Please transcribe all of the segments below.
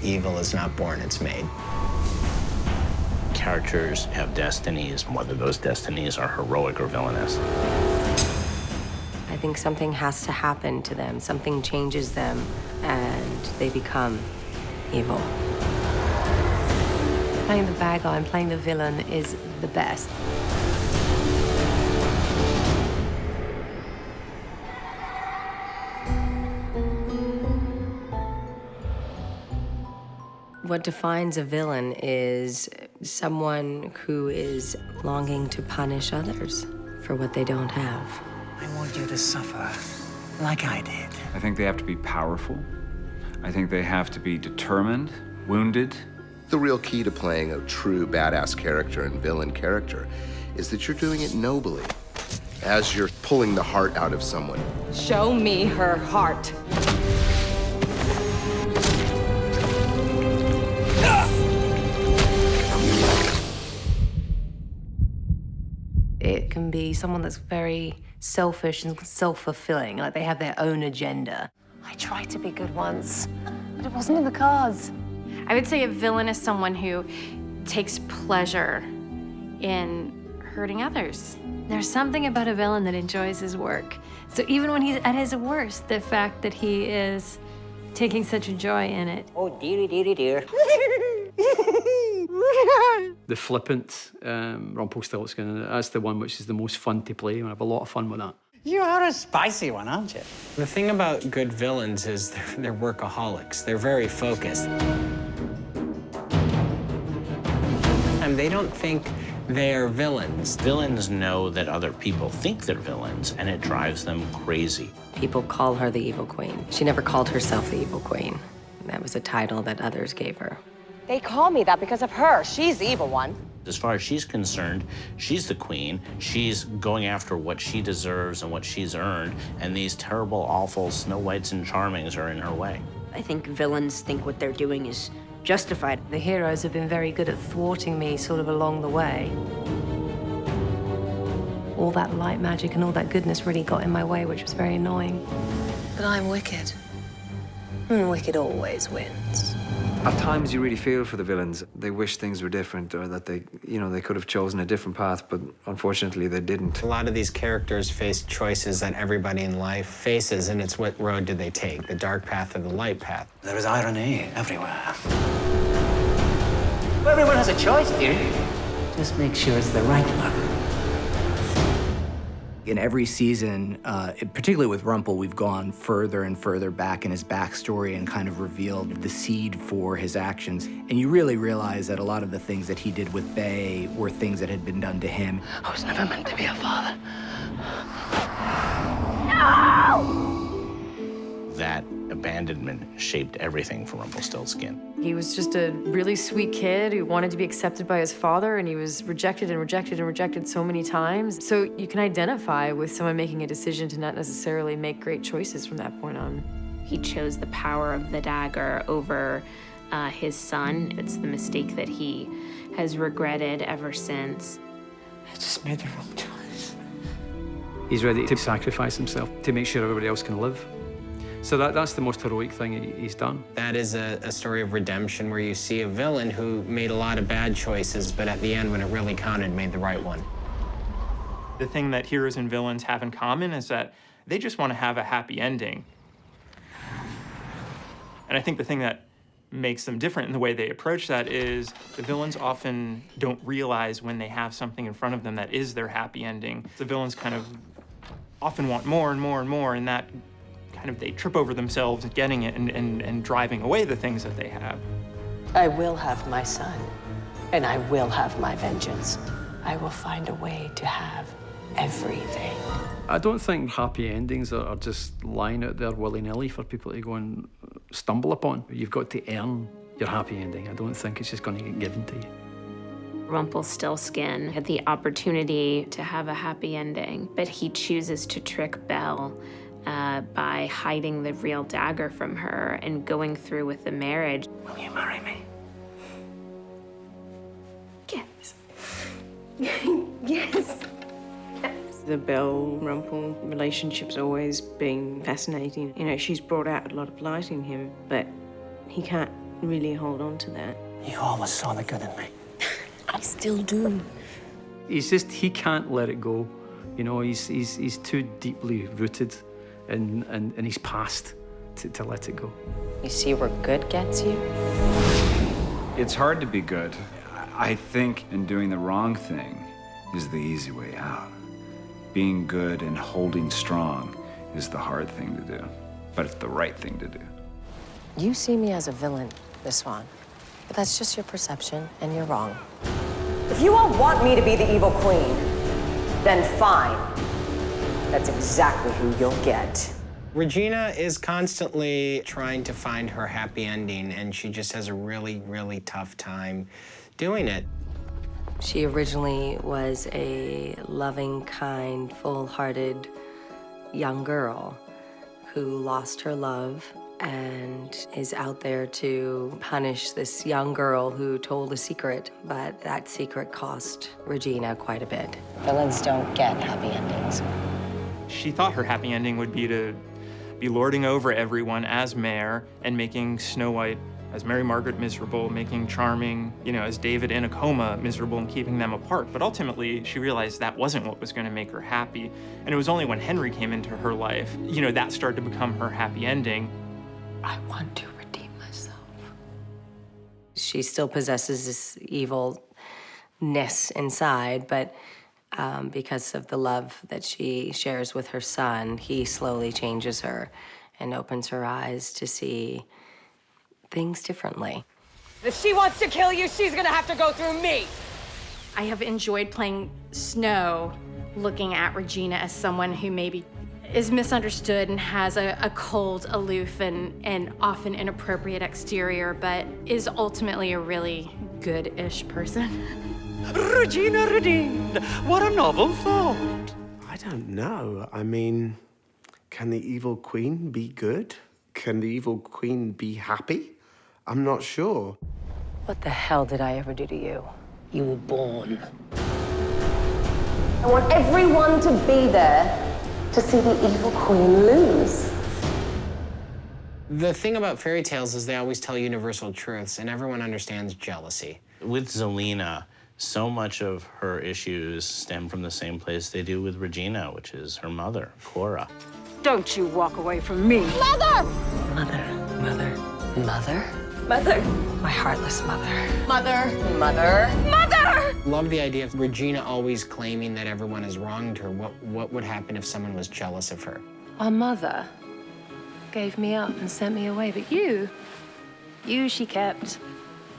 Evil is not born, it's made. Characters have destinies, whether those destinies are heroic or villainous. I think something has to happen to them. Something changes them, and they become evil. Playing the bad guy and playing the villain is the best. What defines a villain is someone who is longing to punish others for what they don't have. I want you to suffer like I did. I think they have to be powerful. I think they have to be determined, wounded. The real key to playing a true badass character and villain character is that you're doing it nobly, as you're pulling the heart out of someone. Show me her heart. It can be someone that's very selfish and self-fulfilling, like they have their own agenda. I tried to be good once, but it wasn't in the cards. I would say a villain is someone who takes pleasure in hurting others. There's something about a villain that enjoys his work. So even when he's at his worst, the fact that he is taking such a joy in it. Oh, dearie, dearie, dear. The flippant Rumpelstiltskin, that's the one which is the most fun to play, and I have a lot of fun with that. You are a spicy one, aren't you? The thing about good villains is they're workaholics. They're very focused. And they don't think they're villains. Villains know that other people think they're villains, and it drives them crazy. People call her the Evil Queen. She never called herself the Evil Queen. That was a title that others gave her. They call me that because of her. She's the evil one. As far as she's concerned, she's the queen. She's going after what she deserves and what she's earned, and these terrible, awful Snow Whites and Charmings are in her way. I think villains think what they're doing is justified. The heroes have been very good at thwarting me sort of along the way. All that light magic and all that goodness really got in my way, which was very annoying. But I'm wicked. And wicked always wins. At times you really feel for the villains. They wish things were different, or that they could have chosen a different path, but unfortunately they didn't. A lot of these characters face choices that everybody in life faces, and it's what road do they take, the dark path or the light path? There is irony everywhere. Well, everyone has a choice, dear. Just make sure it's the right one. In every season, particularly with Rumple, we've gone further and further back in his backstory and kind of revealed the seed for his actions. And you really realize that a lot of the things that he did with Bay were things that had been done to him. I was never meant to be a father. That abandonment shaped everything for Rumpelstiltskin. He was just a really sweet kid who wanted to be accepted by his father, and he was rejected and rejected and rejected so many times. So you can identify with someone making a decision to not necessarily make great choices from that point on. He chose the power of the dagger over his son. It's the mistake that he has regretted ever since. I just made the wrong choice. He's ready to sacrifice himself to make sure everybody else can live. So that's the most heroic thing he's done. That is a story of redemption where you see a villain who made a lot of bad choices, but at the end, when it really counted, made the right one. The thing that heroes and villains have in common is that they just want to have a happy ending. And I think the thing that makes them different in the way they approach that is the villains often don't realize when they have something in front of them that is their happy ending. The villains kind of often want more and more and more, and that kind of they trip over themselves getting it and driving away the things that they have. I will have my son, and I will have my vengeance. I will find a way to have everything. I don't think happy endings are just lying out there willy-nilly for people to go and stumble upon. You've got to earn your happy ending. I don't think it's just going to get given to you. Rumpelstiltskin had the opportunity to have a happy ending, but he chooses to trick Belle by hiding the real dagger from her and going through with the marriage. Will you marry me? Yes. Yes. The Belle-Rumple relationship's always been fascinating. You know, she's brought out a lot of light in him, but he can't really hold on to that. You always saw the good in me. I still do. He can't let it go. You know, he's too deeply rooted in his past to let it go. You see where good gets you? It's hard to be good. I think in doing the wrong thing is the easy way out. Being good and holding strong is the hard thing to do, but it's the right thing to do. You see me as a villain, Miss Swan, but that's just your perception, and you're wrong. If you all want me to be the evil queen, then fine. That's exactly who you'll get. Regina is constantly trying to find her happy ending, and she just has a really, really tough time doing it. She originally was a loving, kind, full-hearted young girl who lost her love and is out there to punish this young girl who told a secret, but that secret cost Regina quite a bit. Villains don't get happy endings. She thought her happy ending would be to be lording over everyone as mayor and making Snow White as Mary Margaret miserable, making Charming, as David in a coma miserable and keeping them apart. But ultimately, she realized that wasn't what was going to make her happy. And it was only when Henry came into her life, that started to become her happy ending. I want to redeem myself. She still possesses this evilness inside, but because of the love that she shares with her son, he slowly changes her and opens her eyes to see things differently. If she wants to kill you, she's gonna have to go through me. I have enjoyed playing Snow, looking at Regina as someone who maybe is misunderstood and has a cold, aloof, and often inappropriate exterior, but is ultimately a really good-ish person. Regina redeemed. What a novel thought. I don't know. I mean, can the evil queen be good? Can the evil queen be happy? I'm not sure. What the hell did I ever do to you? You were born. I want everyone to be there to see the evil queen lose. The thing about fairy tales is they always tell universal truths, and everyone understands jealousy. With Zelena, so much of her issues stem from the same place they do with Regina, which is her mother, Cora. Don't you walk away from me. Mother! Mother. Mother. Mother? Mother. My heartless mother. Mother. Mother. Mother! Love the idea of Regina always claiming that everyone has wronged her. What would happen if someone was jealous of her? Our mother gave me up and sent me away, but you she kept.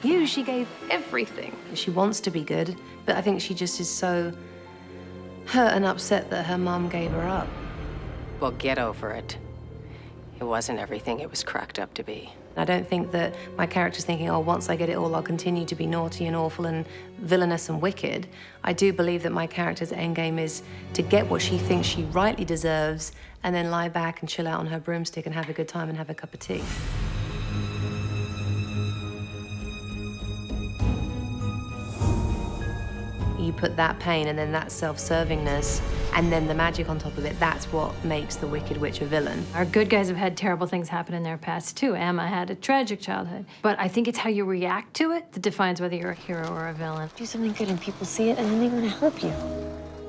You she gave everything. She wants to be good, but I think she just is so hurt and upset that her mom gave her up. Well, get over it. It wasn't everything it was cracked up to be. I don't think that my character's thinking, oh, once I get it all, I'll continue to be naughty and awful and villainous and wicked. I do believe that my character's endgame is to get what she thinks she rightly deserves and then lie back and chill out on her broomstick and have a good time and have a cup of tea. You put that pain and then that self-servingness and then the magic on top of it, that's what makes the Wicked Witch a villain. Our good guys have had terrible things happen in their past, too. Emma had a tragic childhood. But I think it's how you react to it that defines whether you're a hero or a villain. Do something good and people see it and then they want to help you.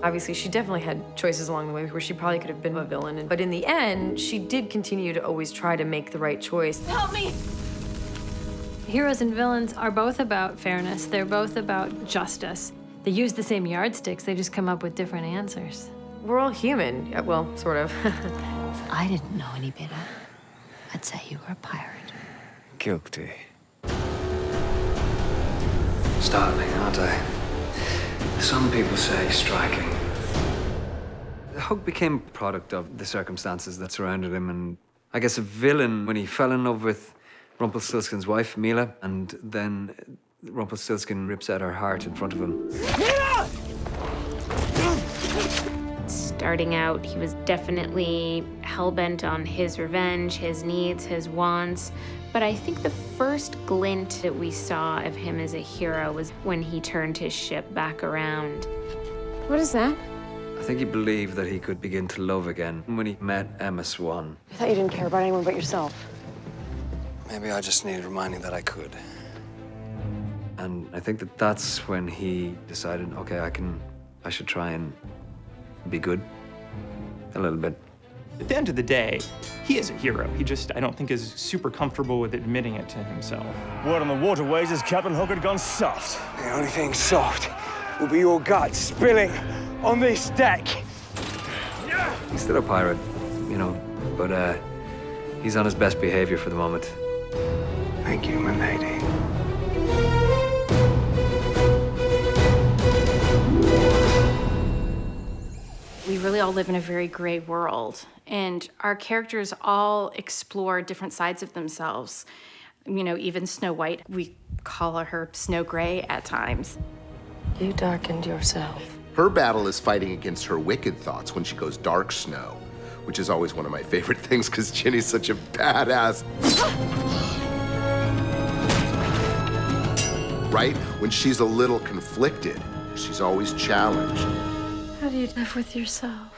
Obviously, she definitely had choices along the way where she probably could have been a villain. But in the end, she did continue to always try to make the right choice. Help me! Heroes and villains are both about fairness. They're both about justice. They use the same yardsticks, they just come up with different answers. We're all human. Well, sort of. If I didn't know any better, I'd say you were a pirate. Guilty. Startling, aren't I? Some people say striking. Hug became a product of the circumstances that surrounded him, and I guess a villain when he fell in love with Rumpelstiltskin's wife, Mila, and then Rumpelstiltskin rips out her heart in front of him. Starting out, he was definitely hell-bent on his revenge, his needs, his wants. But I think the first glint that we saw of him as a hero was when he turned his ship back around. What is that? I think he believed that he could begin to love again when he met Emma Swan. I thought you didn't care about anyone but yourself. Maybe I just needed reminding that I could. And I think that that's when he decided, okay, I should try and be good a little bit. At the end of the day, he is a hero. He just, I don't think, is super comfortable with admitting it to himself. Word on the waterways is Captain Hook had gone soft. The only thing soft will be your guts spilling on this deck. He's still a pirate, you know, but he's on his best behavior for the moment. Thank you, my lady. We really all live in a very gray world, and our characters all explore different sides of themselves. You know, even Snow White, we call her Snow Gray at times. You darkened yourself. Her battle is fighting against her wicked thoughts when she goes dark snow, which is always one of my favorite things because Ginny's such a badass. Right? When she's a little conflicted, she's always challenged. How do you live with yourself,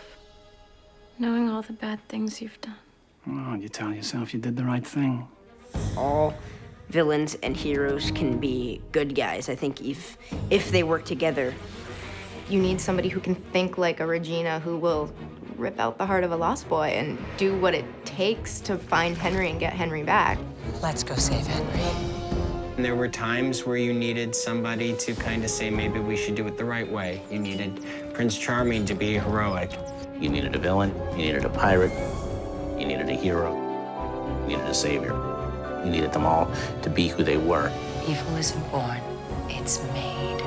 knowing all the bad things you've done? Oh, you tell yourself you did the right thing. All villains and heroes can be good guys. I think if they work together. You need somebody who can think like a Regina, who will rip out the heart of a lost boy and do what it takes to find Henry and get Henry back. Let's go save Henry. And there were times where you needed somebody to kind of say, maybe we should do it the right way. You needed Prince Charming to be heroic. You needed a villain, you needed a pirate, you needed a hero, you needed a savior. You needed them all to be who they were. Evil isn't born, it's made.